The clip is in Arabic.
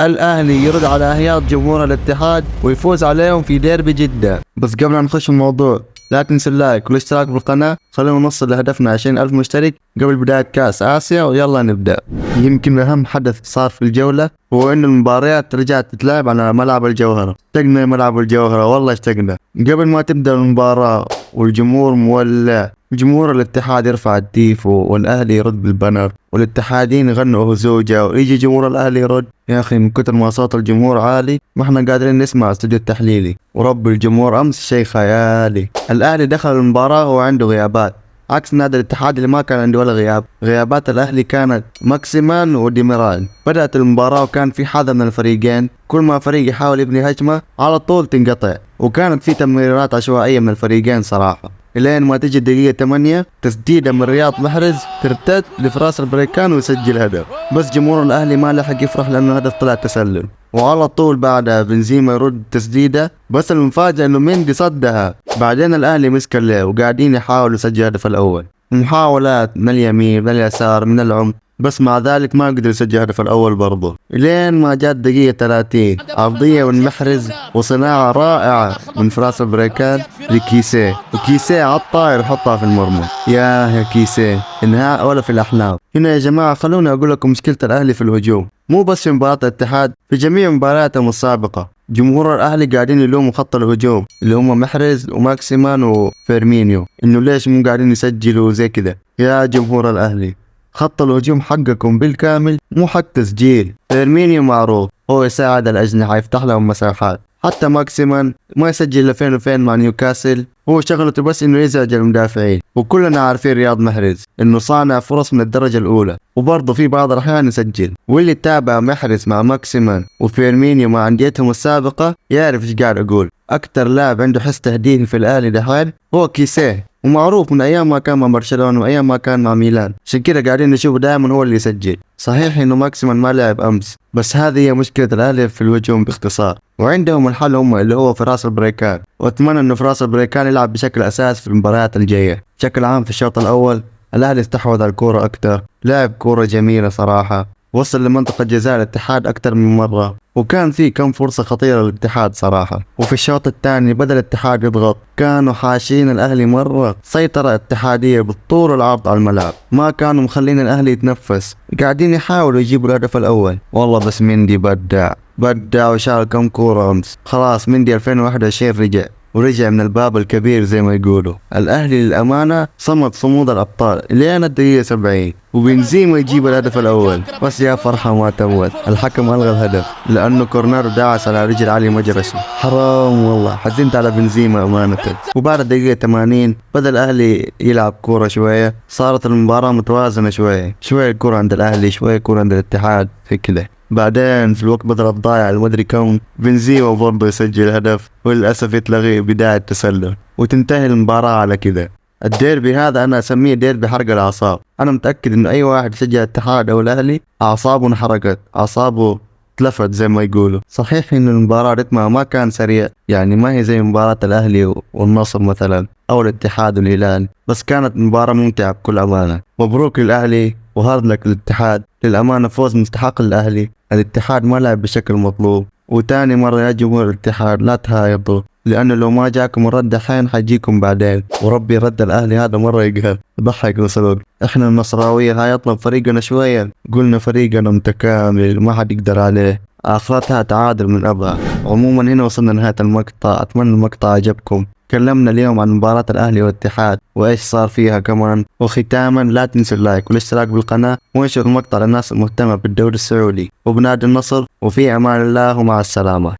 الأهلي يرد على هياط جمهور الاتحاد ويفوز عليهم في ديربي جدة. بس قبل أن نخش الموضوع لا تنسوا اللايك والاشتراك بالقناة، خلونا نوصل لهدفنا 20,000 مشترك قبل بداية كأس آسيا، ويلا نبدأ. يمكن أهم حدث صار في الجولة هو إن المباريات رجعت تتلعب على ملعب الجوهرة. اشتقنا ملعب الجوهرة، والله اشتقنا. قبل ما تبدأ المباراة والجمهور مولع، جمهور الاتحاد يرفع التيفو والأهلي يرد بالبنر، والاتحادين يغنوا زوجة، ويجي جمهور الأهلي يرد. يا أخي من كتر ما صوت الجمهور عالي ما احنا قادرين نسمع استوديو التحليلي، ورب الجمهور أمس شيء خيالي. الأهلي دخل المباراة وهو عنده غيابات عكس نادي الاتحاد اللي ما كان عنده ولا غياب. غيابات الأهلي كانت ماكسيمان وديميرال. بدأت المباراة وكان في حذر من الفريقين، كل ما فريق يحاول يبني هجمة على طول تنقطع، وكانت في تمريرات عشوائية من الفريقين صراحة. الين ما تجي الدقيقة 8 تسديدة من رياض محرز ترتد لفراس البريكان ويسجل هدف، بس جمهور الأهلي ما لحق يفرح لأنه هدف طلع تسلل. وعلى طول بعدها بنزيما يرد تسديدة، بس المفاجأة انه مندي صدها. بعدين الأهلي مسك الليل وقاعدين يحاولوا يسجل الهدف الأول، محاولات من اليمين من اليسار من العمق، بس مع ذلك ما قدر يسجل الهدف الأول برضه. لين ما جات دقيقة 30 عرضية من محرز وصناعة رائعة من فراس البريكان لكيسيه، وكيسيه على الطاير حطها في المرمى. يا كيسيه انهاء ولا في الأحلام. هنا يا جماعة خلوني أقول لكم مشكلة الأهلي في الهجوم، مو بس في مباراة الاتحاد، في جميع مبارياتهم السابقة جمهور الأهلي قاعدين يلوموا خط الهجوم اللي هم محرز وماكسيمان وفيرمينيو إنه ليش مو قاعدين يسجلوا زي كذا. يا جمهور الأهلي خط الهجوم حقكم بالكامل مو حق تسجيل. فيرمينيو معروف هو يساعد الأجنحة يفتح لهم مساحات، حتى ماكسيمان ما يسجل إلا فين وفين مع نيوكاسل، هو شغلته بس إنه يزعج المدافعين. وكلنا عارفين رياض محرز إنه صانع فرص من الدرجة الأولى، وبرضه في بعض الأحيان يسجل. واللي تابع محرز مع ماكسيمان وفيرمينيو مع أنديتهم السابقة يعرف إيش قاعد أقول. أكتر لاعب عنده حس تهديفي في الأهلي دحين هو كيسيه، ومعروف من أيام ما كان مع برشلونة وأيام ما كان مع ميلان، عشان كده قاعدين نشوف دائما هو اللي يسجل. صحيح إنه ماكسيمان ما لعب أمس، بس هذه هي مشكلة الأهلي في الهجوم باختصار، وعندهم الحل هم اللي هو فراس البريكان. وأتمنى إنه فراس البريكان يلعب بشكل أساس في المباريات الجاية. بشكل عام في الشوط الأول الأهلي استحوذ على الكورة أكتر، لعب كورة جميلة صراحة، وصل لمنطقة جزاء الاتحاد أكتر من مرة، وكان في كم فرصة خطيرة للاتحاد صراحة. وفي الشوط الثاني بدأ الاتحاد يضغط، كانوا حاشين الأهلي مرة، سيطرة اتحادية بالطول والعرض على الملعب، ما كانوا مخلين الأهلي يتنفس، قاعدين يحاولوا يجيبوا الهدف الأول. والله بس مندي بدع وشال كم كورة أمس. خلاص مندي 2021 ورجع من الباب الكبير زي ما يقولوا. الأهلي للأمانة صمد صمود الأبطال لين الدقيقة 70 وبنزيما يجيب الهدف الأول، بس يا فرحة ما تمت، الحكم ألغى الهدف لأنه كورنر داعس على رجل علي مجرسي. حرام والله، حزنت على بنزيما أمانة. وبعد الدقيقة 80 بدأ الأهلي يلعب كورة شوية، صارت المباراة متوازنة شوية الكورة عند الأهلي شوية الكورة عند الاتحاد في كده. بعدين في الوقت بدل الضايع المدري كم بنزيما برضه يسجل هدف، وللأسف يتلغي بداية تسلل وتنتهي المباراة على كذا. الديربي هذا أنا أسميه ديربي حرق الأعصاب. أنا متأكد إنه أي واحد يشجع الاتحاد أو الأهلي أعصابه انحرقت، أعصابه تلفت زي ما يقولوا. صحيح إن المباراة رتمها ما كان سريع، يعني ما هي زي مباراة الأهلي والنصر مثلا أو الاتحاد والهلال، بس كانت مباراة ممتعة بكل أمانة. مبروك للأهلي وهارد لك للاتحاد، للأمانة فوز مستحق للأهلي. الاتحاد ما لعب بشكل مطلوب، وتاني مرة يا جمهور الاتحاد لا تهايطوا، لأنه لو ما جاكم الرد الحين حيجيكم بعدين، وربي رد الأهلي هذا مرة يقهر ضحك وسلوك. احنا النصراوية هايطنا بفريقنا شوية، قلنا فريقنا متكامل وما حد يقدر عليه، آخرتها تعادل من أبها. عموما هنا وصلنا لنهاية المقطع، أتمنى المقطع عجبكم. تكلمنا اليوم عن مباراة الأهلي والاتحاد وإيش صار فيها كمان. وختاما لا تنسوا اللايك والاشتراك بالقناة وانشروا المقطع للناس المهتمة بالدوري السعودي وبنادي النصر. وفي أمان الله ومع السلامة.